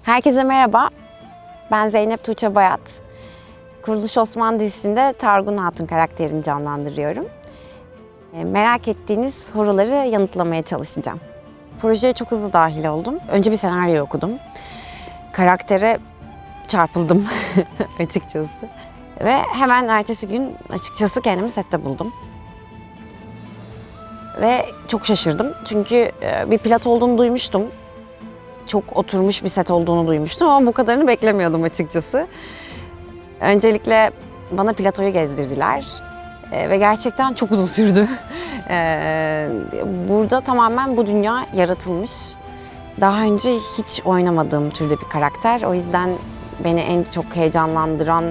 Herkese merhaba, ben Zeynep Tuğçe Bayat. Kuruluş Osman dizisinde Targun Hatun karakterini canlandırıyorum. Merak ettiğiniz soruları yanıtlamaya çalışacağım. Projeye çok hızlı dahil oldum. Önce bir senaryo okudum. Karaktere çarpıldım açıkçası. Ve hemen ertesi gün açıkçası kendimi sette buldum. Ve çok şaşırdım çünkü bir pilot olduğunu duymuştum. Çok oturmuş bir set olduğunu duymuştum ama bu kadarını beklemiyordum açıkçası. Öncelikle bana platoyu gezdirdiler ve gerçekten çok uzun sürdü. Burada tamamen bu dünya yaratılmış. Daha önce hiç oynamadığım türde bir karakter. O yüzden beni en çok heyecanlandıran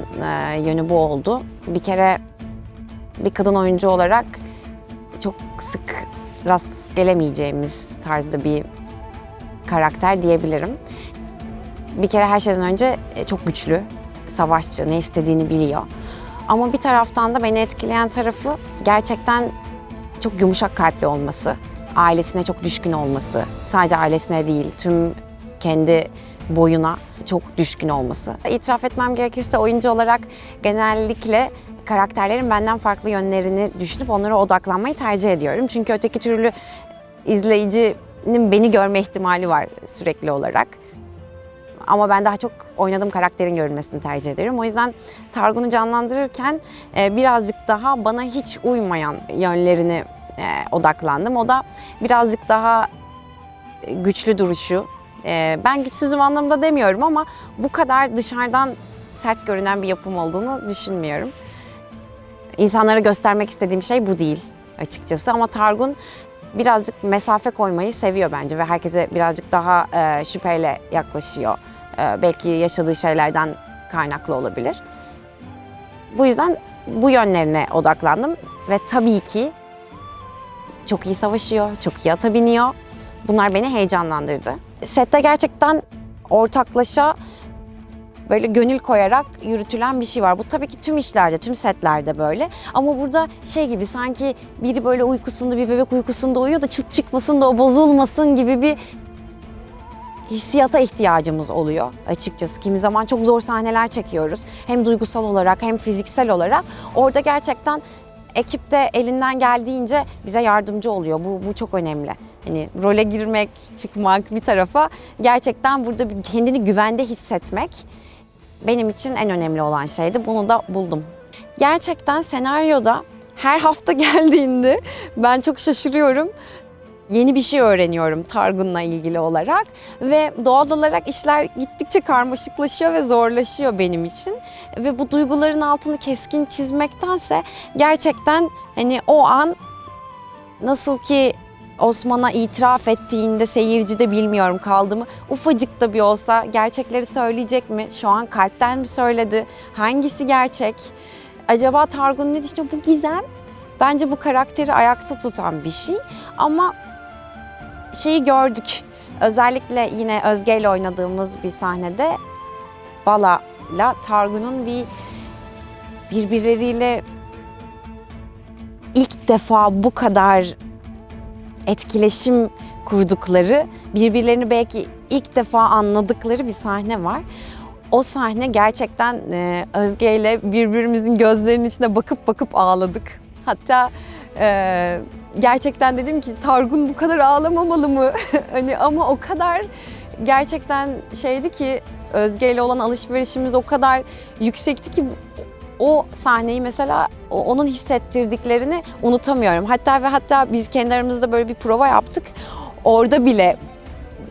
yönü bu oldu. Bir kere bir kadın oyuncu olarak çok sık rast gelemeyeceğimiz tarzda bir karakter diyebilirim. Bir kere her şeyden önce çok güçlü, savaşçı, ne istediğini biliyor. Ama bir taraftan da beni etkileyen tarafı gerçekten çok yumuşak kalpli olması, ailesine çok düşkün olması, sadece ailesine değil, tüm kendi boyuna çok düşkün olması. İtiraf etmem gerekirse oyuncu olarak genellikle karakterlerin benden farklı yönlerini düşünüp onlara odaklanmayı tercih ediyorum. Çünkü öteki türlü izleyicinin beni görme ihtimali var sürekli olarak. Ama ben daha çok oynadığım karakterin görünmesini tercih ederim. O yüzden Targun'u canlandırırken birazcık daha bana hiç uymayan yönlerini odaklandım. O da birazcık daha güçlü duruşu. Ben güçsüzüm anlamında demiyorum ama bu kadar dışarıdan sert görünen bir yapım olduğunu düşünmüyorum. İnsanlara göstermek istediğim şey bu değil açıkçası ama Targun birazcık mesafe koymayı seviyor bence ve herkese birazcık daha şüpheyle yaklaşıyor. Belki yaşadığı şeylerden kaynaklı olabilir. Bu yüzden bu yönlerine odaklandım ve tabii ki çok iyi savaşıyor, çok iyi ata biniyor. Bunlar beni heyecanlandırdı. Sette gerçekten ortaklaşa böyle gönül koyarak yürütülen bir şey var. Bu tabii ki tüm işlerde, tüm setlerde böyle. Ama burada şey gibi sanki biri böyle uykusunda, bir bebek uykusunda uyuyor da çıt çıkmasın da o bozulmasın gibi bir hissiyata ihtiyacımız oluyor açıkçası. Kimi zaman çok zor sahneler çekiyoruz. Hem duygusal olarak hem fiziksel olarak. Orada gerçekten ekip de elinden geldiğince bize yardımcı oluyor. Bu çok önemli. Hani role girmek, çıkmak bir tarafa gerçekten burada kendini güvende hissetmek benim için en önemli olan şeydi. Bunu da buldum. Gerçekten senaryoda her hafta geldiğinde ben çok şaşırıyorum. Yeni bir şey öğreniyorum Targun'la ilgili olarak ve doğal olarak işler gittikçe karmaşıklaşıyor ve zorlaşıyor benim için. Ve bu duyguların altını keskin çizmektense gerçekten hani o an nasıl ki Osman'a itiraf ettiğinde seyirci de bilmiyorum kaldı mı? Ufacık da bir olsa gerçekleri söyleyecek mi? Şu an kalpten mi söyledi? Hangisi gerçek? Acaba Targun ne düşünüyor? Bu gizem. Bence bu karakteri ayakta tutan bir şey. Ama şeyi gördük. Özellikle yine Özge ile oynadığımız bir sahnede Bala'la Targun'un birbirleriyle ilk defa bu kadar etkileşim kurdukları, birbirlerini belki ilk defa anladıkları bir sahne var. O sahne gerçekten Özge ile birbirimizin gözlerinin içine bakıp ağladık. Hatta gerçekten dedim ki Targun bu kadar ağlamamalı mı? Hani ama o kadar gerçekten şeydi ki Özge ile olan alışverişimiz o kadar yüksekti ki o sahneyi mesela onun hissettirdiklerini unutamıyorum. Hatta biz kendi aramızda böyle bir prova yaptık. Orada bile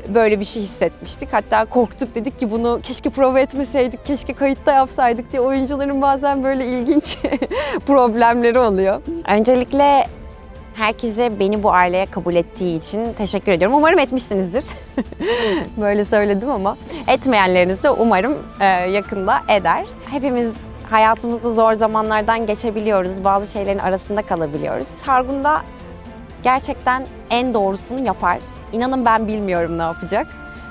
böyle bir şey hissetmiştik. Hatta korktuk, dedik ki bunu keşke prova etmeseydik, keşke kayıtta yapsaydık diye. Oyuncuların bazen böyle ilginç problemleri oluyor. Öncelikle herkese beni bu aileye kabul ettiği için teşekkür ediyorum. Umarım etmişsinizdir. Böyle söyledim ama etmeyenleriniz de umarım yakında eder. Hepimiz hayatımızda zor zamanlardan geçebiliyoruz. Bazı şeylerin arasında kalabiliyoruz. Targun da gerçekten en doğrusunu yapar. İnanın ben bilmiyorum ne yapacak.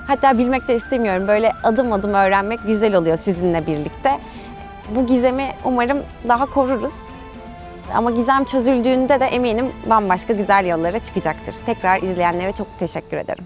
Hatta bilmek de istemiyorum. Böyle adım adım öğrenmek güzel oluyor sizinle birlikte. Bu gizemi umarım daha koruruz. Ama gizem çözüldüğünde de eminim bambaşka güzel yollara çıkacaktır. Tekrar izleyenlere çok teşekkür ederim.